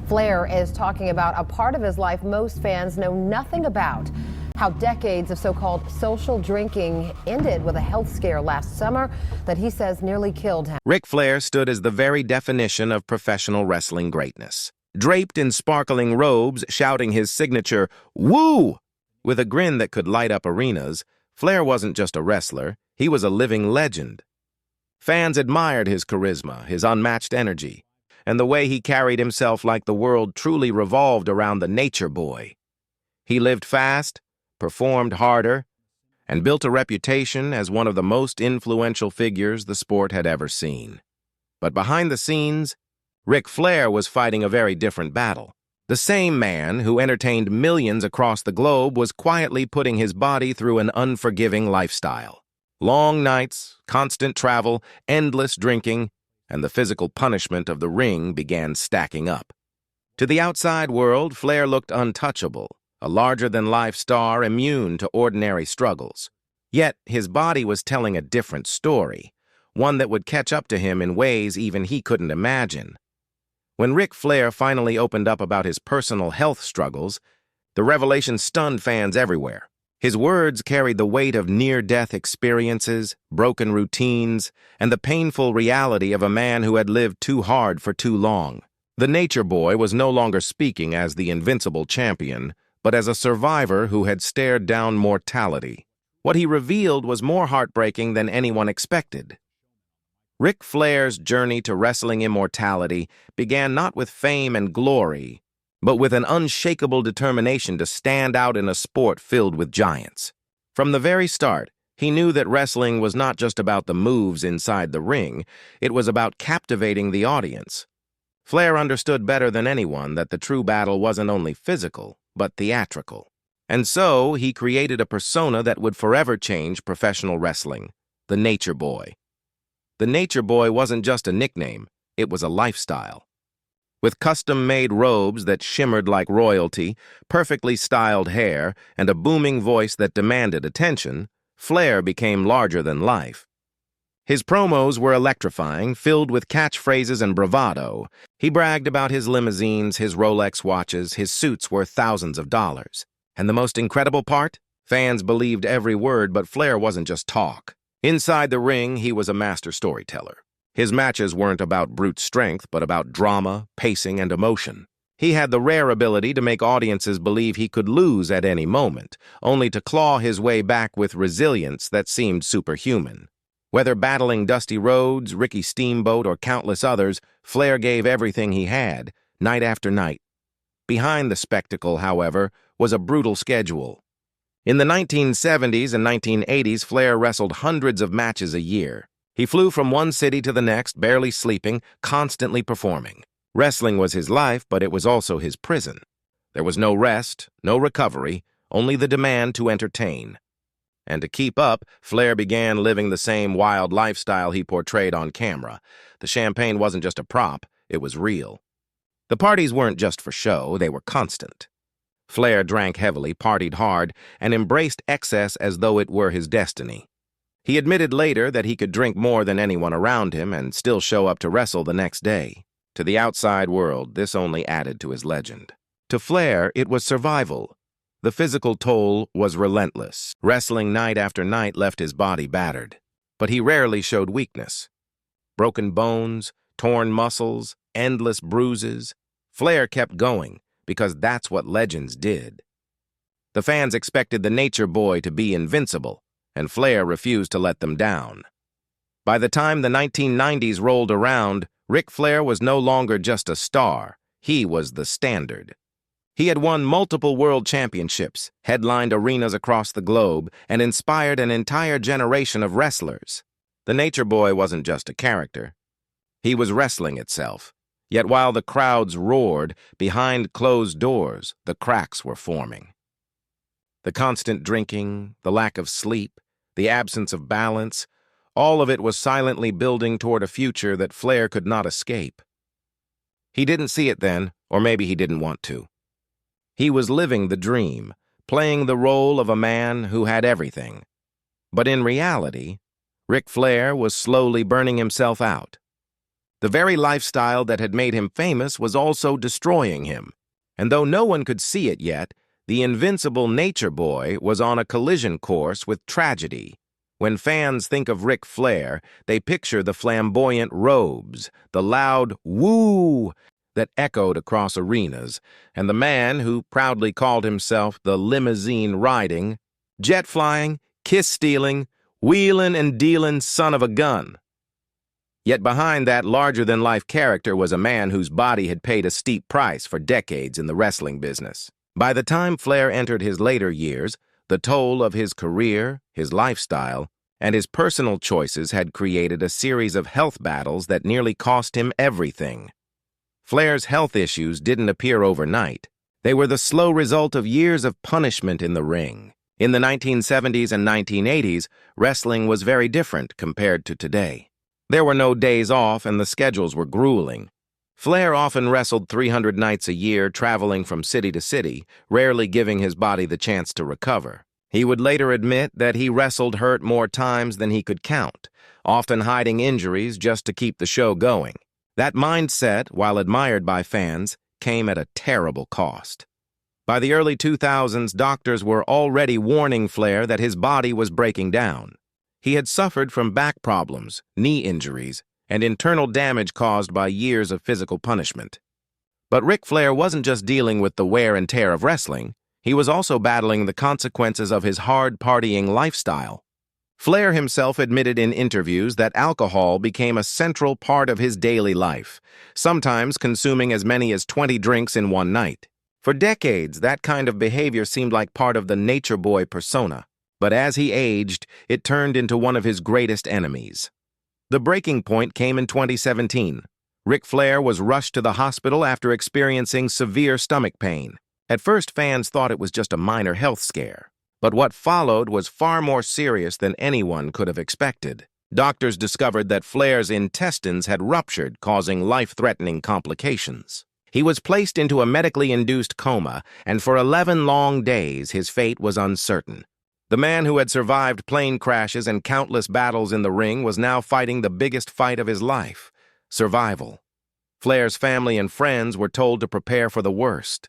Flair is talking about a part of his life most fans know nothing about. How decades of so-called social drinking ended with a health scare last summer that he says nearly killed him. Ric Flair stood as the very definition of professional wrestling greatness. Draped in sparkling robes, shouting his signature, "Woo!" with a grin that could light up arenas, Flair wasn't just a wrestler, he was a living legend. Fans admired his charisma, his unmatched energy, and the way he carried himself like the world truly revolved around the nature boy. He lived fast, performed harder, and built a reputation as one of the most influential figures the sport had ever seen. But behind the scenes, Ric Flair was fighting a very different battle. The same man who entertained millions across the globe was quietly putting his body through an unforgiving lifestyle. Long nights, constant travel, endless drinking, and the physical punishment of the ring began stacking up. To the outside world, Flair looked untouchable, a larger-than-life star immune to ordinary struggles. Yet his body was telling a different story, one that would catch up to him in ways even he couldn't imagine. When Ric Flair finally opened up about his personal health struggles, the revelation stunned fans everywhere. His words carried the weight of near-death experiences, broken routines, and the painful reality of a man who had lived too hard for too long. The Nature Boy was no longer speaking as the invincible champion, but as a survivor who had stared down mortality. What he revealed was more heartbreaking than anyone expected. Ric Flair's journey to wrestling immortality began not with fame and glory, but with an unshakable determination to stand out in a sport filled with giants. From the very start, he knew that wrestling was not just about the moves inside the ring, it was about captivating the audience. Flair understood better than anyone that the true battle wasn't only physical, but theatrical. And so, he created a persona that would forever change professional wrestling, the Nature Boy. The Nature Boy wasn't just a nickname, it was a lifestyle. With custom-made robes that shimmered like royalty, perfectly styled hair, and a booming voice that demanded attention, Flair became larger than life. His promos were electrifying, filled with catchphrases and bravado. He bragged about his limousines, his Rolex watches, his suits worth thousands of dollars. And the most incredible part? Fans believed every word, but Flair wasn't just talk. Inside the ring, he was a master storyteller. His matches weren't about brute strength, but about drama, pacing, and emotion. He had the rare ability to make audiences believe he could lose at any moment, only to claw his way back with resilience that seemed superhuman. Whether battling Dusty Rhodes, Ricky Steamboat, or countless others, Flair gave everything he had, night after night. Behind the spectacle, however, was a brutal schedule. In the 1970s and 1980s, Flair wrestled hundreds of matches a year. He flew from one city to the next, barely sleeping, constantly performing. Wrestling was his life, but it was also his prison. There was no rest, no recovery, only the demand to entertain. And to keep up, Flair began living the same wild lifestyle he portrayed on camera. The champagne wasn't just a prop, it was real. The parties weren't just for show, they were constant. Flair drank heavily, partied hard, and embraced excess as though it were his destiny. He admitted later that he could drink more than anyone around him and still show up to wrestle the next day. To the outside world, this only added to his legend. To Flair, it was survival. The physical toll was relentless. Wrestling night after night left his body battered. But he rarely showed weakness. Broken bones, torn muscles, endless bruises. Flair kept going, because that's what legends did. The fans expected the Nature Boy to be invincible, and Flair refused to let them down. By the time the 1990s rolled around, Ric Flair was no longer just a star, he was the standard. He had won multiple world championships, headlined arenas across the globe, and inspired an entire generation of wrestlers. The Nature Boy wasn't just a character. He was wrestling itself. Yet while the crowds roared, behind closed doors, the cracks were forming. The constant drinking, the lack of sleep, the absence of balance, all of it was silently building toward a future that Flair could not escape. He didn't see it then, or maybe he didn't want to. He was living the dream, playing the role of a man who had everything. But in reality, Ric Flair was slowly burning himself out. The very lifestyle that had made him famous was also destroying him. And though no one could see it yet, the invincible nature boy was on a collision course with tragedy. When fans think of Ric Flair, they picture the flamboyant robes, the loud woo that echoed across arenas, and the man who proudly called himself the limousine-riding, jet-flying, kiss-stealing, wheelin' and dealin' son of a gun. Yet behind that larger-than-life character was a man whose body had paid a steep price for decades in the wrestling business. By the time Flair entered his later years, the toll of his career, his lifestyle, and his personal choices had created a series of health battles that nearly cost him everything. Flair's health issues didn't appear overnight. They were the slow result of years of punishment in the ring. In the 1970s and 1980s, wrestling was very different compared to today. There were no days off and the schedules were grueling. Flair often wrestled 300 nights a year, traveling from city to city, rarely giving his body the chance to recover. He would later admit that he wrestled hurt more times than he could count, often hiding injuries just to keep the show going. That mindset, while admired by fans, came at a terrible cost. By the early 2000s, doctors were already warning Flair that his body was breaking down. He had suffered from back problems, knee injuries, and internal damage caused by years of physical punishment. But Ric Flair wasn't just dealing with the wear and tear of wrestling, he was also battling the consequences of his hard partying lifestyle. Flair himself admitted in interviews that alcohol became a central part of his daily life, sometimes consuming as many as 20 drinks in one night. For decades, that kind of behavior seemed like part of the nature boy persona, but as he aged, it turned into one of his greatest enemies. The breaking point came in 2017. Ric Flair was rushed to the hospital after experiencing severe stomach pain. At first, fans thought it was just a minor health scare. But what followed was far more serious than anyone could have expected. Doctors discovered that Flair's intestines had ruptured, causing life-threatening complications. He was placed into a medically induced coma, and for 11 long days his fate was uncertain. The man who had survived plane crashes and countless battles in the ring was now fighting the biggest fight of his life: survival. Flair's family and friends were told to prepare for the worst.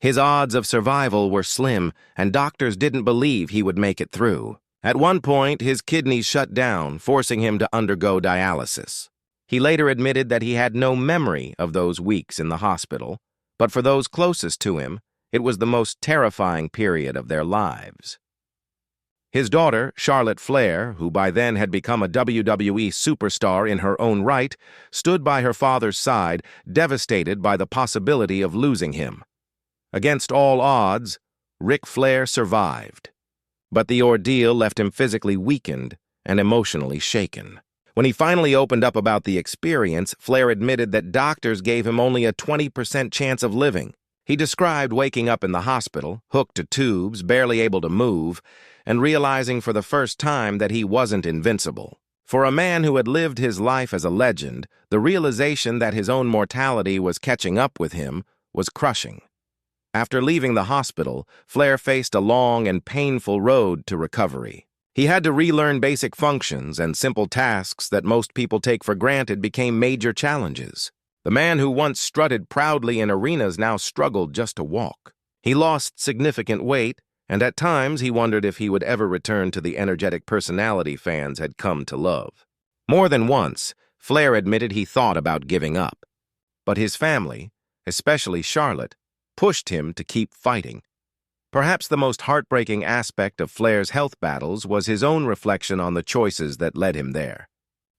His odds of survival were slim, and doctors didn't believe he would make it through. At one point, his kidneys shut down, forcing him to undergo dialysis. He later admitted that he had no memory of those weeks in the hospital, but for those closest to him, it was the most terrifying period of their lives. His daughter, Charlotte Flair, who by then had become a WWE superstar in her own right, stood by her father's side, devastated by the possibility of losing him. Against all odds, Ric Flair survived. But the ordeal left him physically weakened and emotionally shaken. When he finally opened up about the experience, Flair admitted that doctors gave him only a 20% chance of living. He described waking up in the hospital, hooked to tubes, barely able to move, and realizing for the first time that he wasn't invincible. For a man who had lived his life as a legend, the realization that his own mortality was catching up with him was crushing. After leaving the hospital, Flair faced a long and painful road to recovery. He had to relearn basic functions, and simple tasks that most people take for granted became major challenges. The man who once strutted proudly in arenas now struggled just to walk. He lost significant weight, and at times he wondered if he would ever return to the energetic personality fans had come to love. More than once, Flair admitted he thought about giving up. But his family, especially Charlotte, pushed him to keep fighting. Perhaps the most heartbreaking aspect of Flair's health battles was his own reflection on the choices that led him there.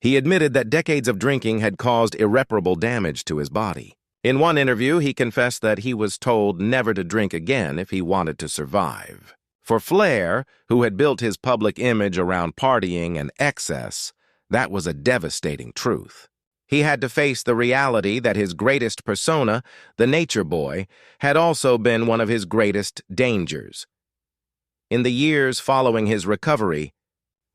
He admitted that decades of drinking had caused irreparable damage to his body. In one interview, he confessed that he was told never to drink again if he wanted to survive. For Flair, who had built his public image around partying and excess, that was a devastating truth. He had to face the reality that his greatest persona, the nature boy, had also been one of his greatest dangers. In the years following his recovery,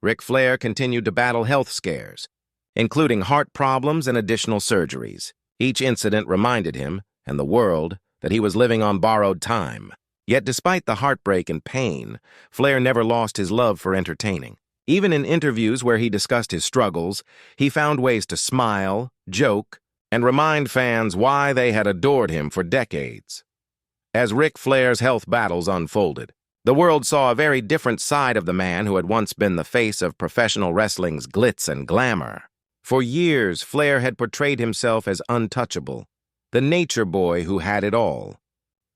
Ric Flair continued to battle health scares, including heart problems and additional surgeries. Each incident reminded him, and the world, that he was living on borrowed time. Yet despite the heartbreak and pain, Flair never lost his love for entertaining. Even in interviews where he discussed his struggles, he found ways to smile, joke, and remind fans why they had adored him for decades. As Ric Flair's health battles unfolded, the world saw a very different side of the man who had once been the face of professional wrestling's glitz and glamour. For years, Flair had portrayed himself as untouchable, the nature boy who had it all.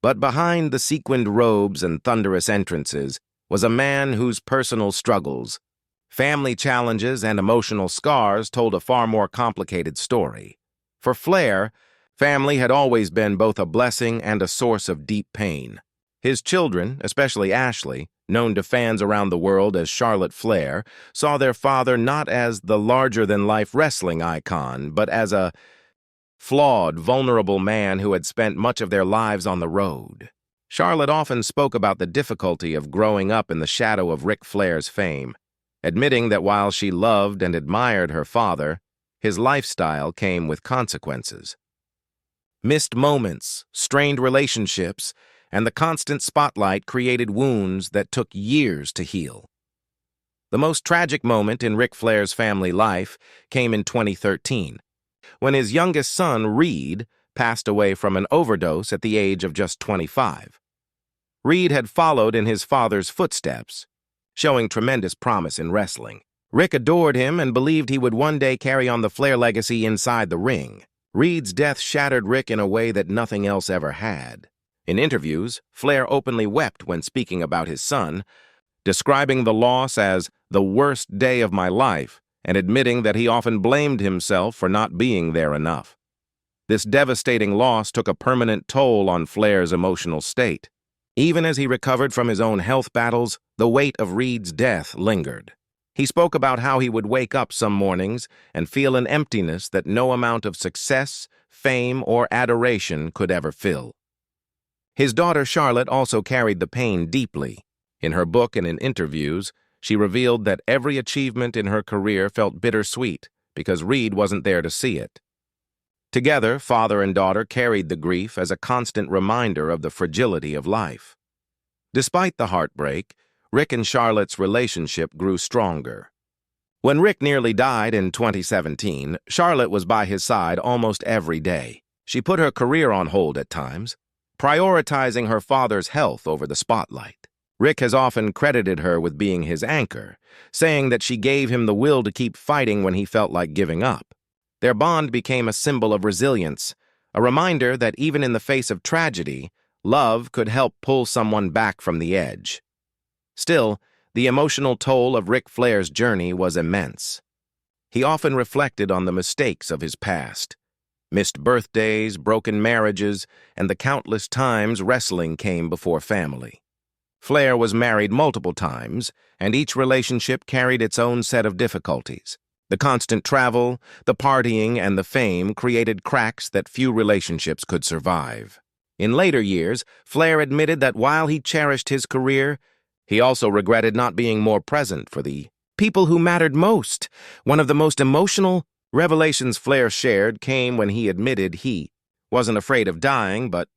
But behind the sequined robes and thunderous entrances was a man whose personal struggles, family challenges, and emotional scars told a far more complicated story. For Flair, family had always been both a blessing and a source of deep pain. His children, especially Ashley, known to fans around the world as Charlotte Flair, saw their father not as the larger-than-life wrestling icon, but as a flawed, vulnerable man who had spent much of their lives on the road. Charlotte often spoke about the difficulty of growing up in the shadow of Ric Flair's fame, admitting that while she loved and admired her father, his lifestyle came with consequences. Missed moments, strained relationships, and the constant spotlight created wounds that took years to heal. The most tragic moment in Ric Flair's family life came in 2013, when his youngest son, Reed, passed away from an overdose at the age of just 25. Reed had followed in his father's footsteps, showing tremendous promise in wrestling. Ric adored him and believed he would one day carry on the Flair legacy inside the ring. Reed's death shattered Ric in a way that nothing else ever had. In interviews, Flair openly wept when speaking about his son, describing the loss as the worst day of my life and admitting that he often blamed himself for not being there enough. This devastating loss took a permanent toll on Flair's emotional state. Even as he recovered from his own health battles, the weight of Reed's death lingered. He spoke about how he would wake up some mornings and feel an emptiness that no amount of success, fame, or adoration could ever fill. His daughter Charlotte also carried the pain deeply. In her book and in interviews, she revealed that every achievement in her career felt bittersweet because Reed wasn't there to see it. Together, father and daughter carried the grief as a constant reminder of the fragility of life. Despite the heartbreak, Ric and Charlotte's relationship grew stronger. When Ric nearly died in 2017, Charlotte was by his side almost every day. She put her career on hold at times, prioritizing her father's health over the spotlight. Ric has often credited her with being his anchor, saying that she gave him the will to keep fighting when he felt like giving up. Their bond became a symbol of resilience, a reminder that even in the face of tragedy, love could help pull someone back from the edge. Still, the emotional toll of Ric Flair's journey was immense. He often reflected on the mistakes of his past, missed birthdays, broken marriages, and the countless times wrestling came before family. Flair was married multiple times, and each relationship carried its own set of difficulties. The constant travel, the partying, and the fame created cracks that few relationships could survive. In later years, Flair admitted that while he cherished his career, he also regretted not being more present for the people who mattered most. One of the most emotional revelations Flair shared came when he admitted he wasn't afraid of dying, but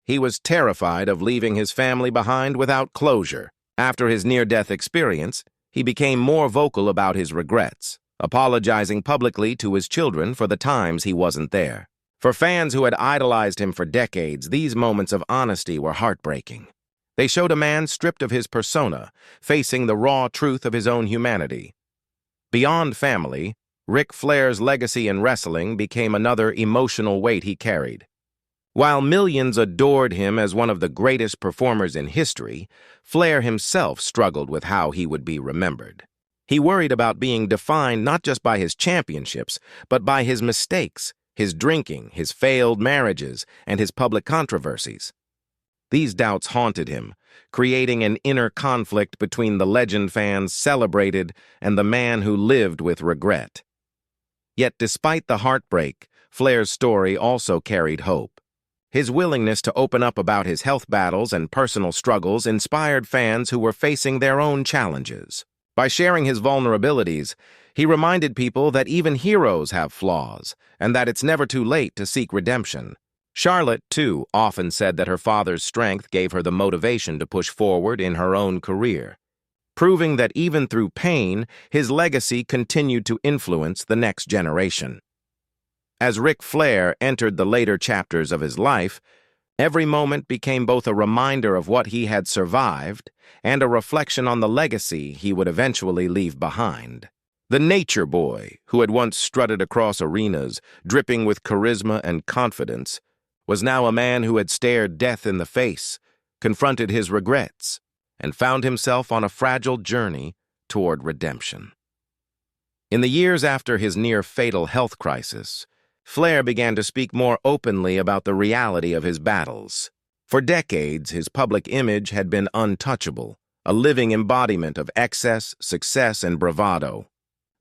he was terrified of leaving his family behind without closure. After his near-death experience, he became more vocal about his regrets, apologizing publicly to his children for the times he wasn't there. For fans who had idolized him for decades, these moments of honesty were heartbreaking. They showed a man stripped of his persona, facing the raw truth of his own humanity. Beyond family, Ric Flair's legacy in wrestling became another emotional weight he carried. While millions adored him as one of the greatest performers in history, Flair himself struggled with how he would be remembered. He worried about being defined not just by his championships, but by his mistakes, his drinking, his failed marriages, and his public controversies. These doubts haunted him, creating an inner conflict between the legend fans celebrated and the man who lived with regret. Yet despite the heartbreak, Flair's story also carried hope. His willingness to open up about his health battles and personal struggles inspired fans who were facing their own challenges. By sharing his vulnerabilities, he reminded people that even heroes have flaws and that it's never too late to seek redemption. Charlotte, too, often said that her father's strength gave her the motivation to push forward in her own career. proving that even through pain, his legacy continued to influence the next generation. As Ric Flair entered the later chapters of his life, every moment became both a reminder of what he had survived and a reflection on the legacy he would eventually leave behind. The nature boy, who had once strutted across arenas, dripping with charisma and confidence, was now a man who had stared death in the face, confronted his regrets, and found himself on a fragile journey toward redemption. In the years after his near-fatal health crisis, Flair began to speak more openly about the reality of his battles. For decades, his public image had been untouchable, a living embodiment of excess, success, and bravado.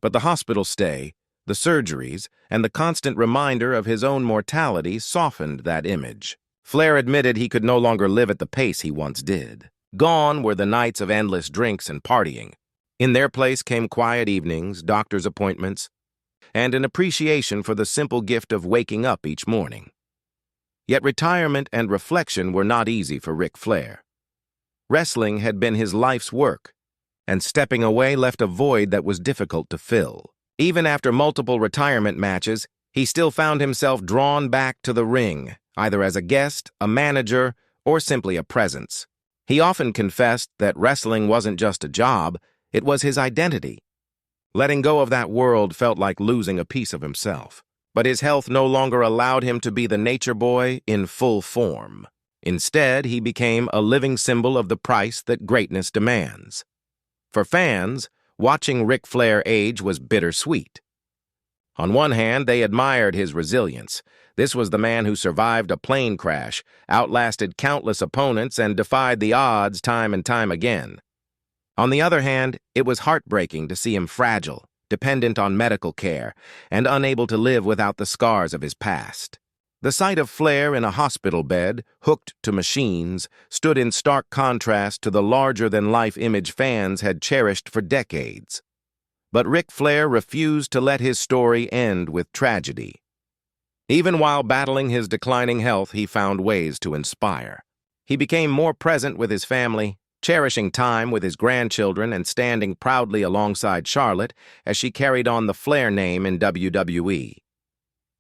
But the hospital stay, the surgeries, and the constant reminder of his own mortality softened that image. Flair admitted he could no longer live at the pace he once did. Gone were the nights of endless drinks and partying. In their place came quiet evenings, doctor's appointments, and an appreciation for the simple gift of waking up each morning. Yet retirement and reflection were not easy for Ric Flair. Wrestling had been his life's work, and stepping away left a void that was difficult to fill. Even after multiple retirement matches, he still found himself drawn back to the ring, either as a guest, a manager, or simply a presence. He often confessed that wrestling wasn't just a job, it was his identity. Letting go of that world felt like losing a piece of himself. But his health no longer allowed him to be the nature boy in full form. Instead, he became a living symbol of the price that greatness demands. For fans, watching Ric Flair age was bittersweet. On one hand, they admired his resilience. This was the man who survived a plane crash, outlasted countless opponents, and defied the odds time and time again. On the other hand, it was heartbreaking to see him fragile, dependent on medical care, and unable to live without the scars of his past. The sight of Flair in a hospital bed, hooked to machines, stood in stark contrast to the larger-than-life image fans had cherished for decades. But Ric Flair refused to let his story end with tragedy. Even while battling his declining health, he found ways to inspire. He became more present with his family, cherishing time with his grandchildren and standing proudly alongside Charlotte as she carried on the Flair name in WWE.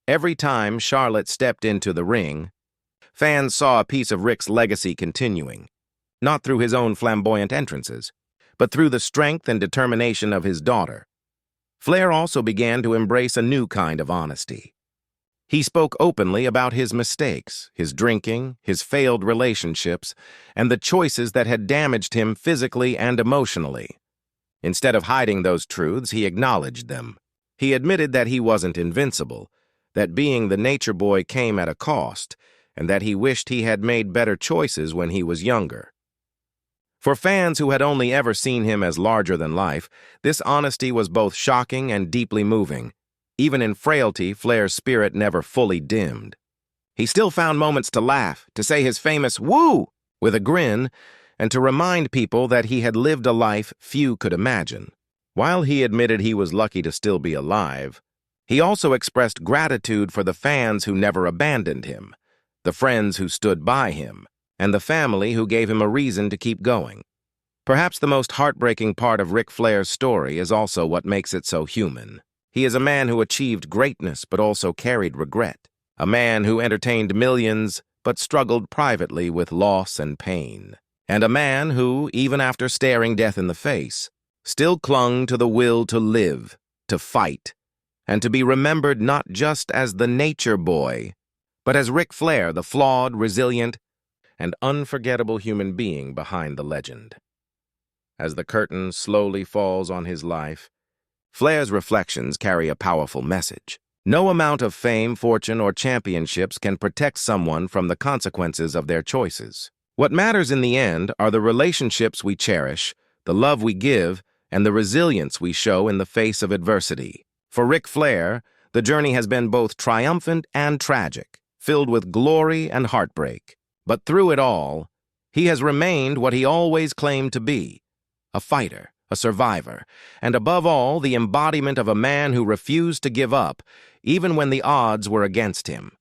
Every time Charlotte stepped into the ring, fans saw a piece of Ric's legacy continuing, not through his own flamboyant entrances, but through the strength and determination of his daughter. Flair also began to embrace a new kind of honesty. He spoke openly about his mistakes, his drinking, his failed relationships, and the choices that had damaged him physically and emotionally. Instead of hiding those truths, he acknowledged them. He admitted that he wasn't invincible, that being the nature boy came at a cost, and that he wished he had made better choices when he was younger. For fans who had only ever seen him as larger than life, this honesty was both shocking and deeply moving. Even in frailty, Flair's spirit never fully dimmed. He still found moments to laugh, to say his famous "woo" with a grin, and to remind people that he had lived a life few could imagine. While he admitted he was lucky to still be alive, he also expressed gratitude for the fans who never abandoned him, the friends who stood by him, and the family who gave him a reason to keep going. Perhaps the most heartbreaking part of Ric Flair's story is also what makes it so human. He is a man who achieved greatness but also carried regret, a man who entertained millions but struggled privately with loss and pain, and a man who, even after staring death in the face, still clung to the will to live, to fight, and to be remembered not just as the nature boy, but as Ric Flair, the flawed, resilient, and unforgettable human being behind the legend. As the curtain slowly falls on his life, Flair's reflections carry a powerful message. No amount of fame, fortune, or championships can protect someone from the consequences of their choices. What matters in the end are the relationships we cherish, the love we give, and the resilience we show in the face of adversity. For Ric Flair, the journey has been both triumphant and tragic, filled with glory and heartbreak. But through it all, he has remained what he always claimed to be, a fighter, a survivor, and above all, the embodiment of a man who refused to give up, even when the odds were against him.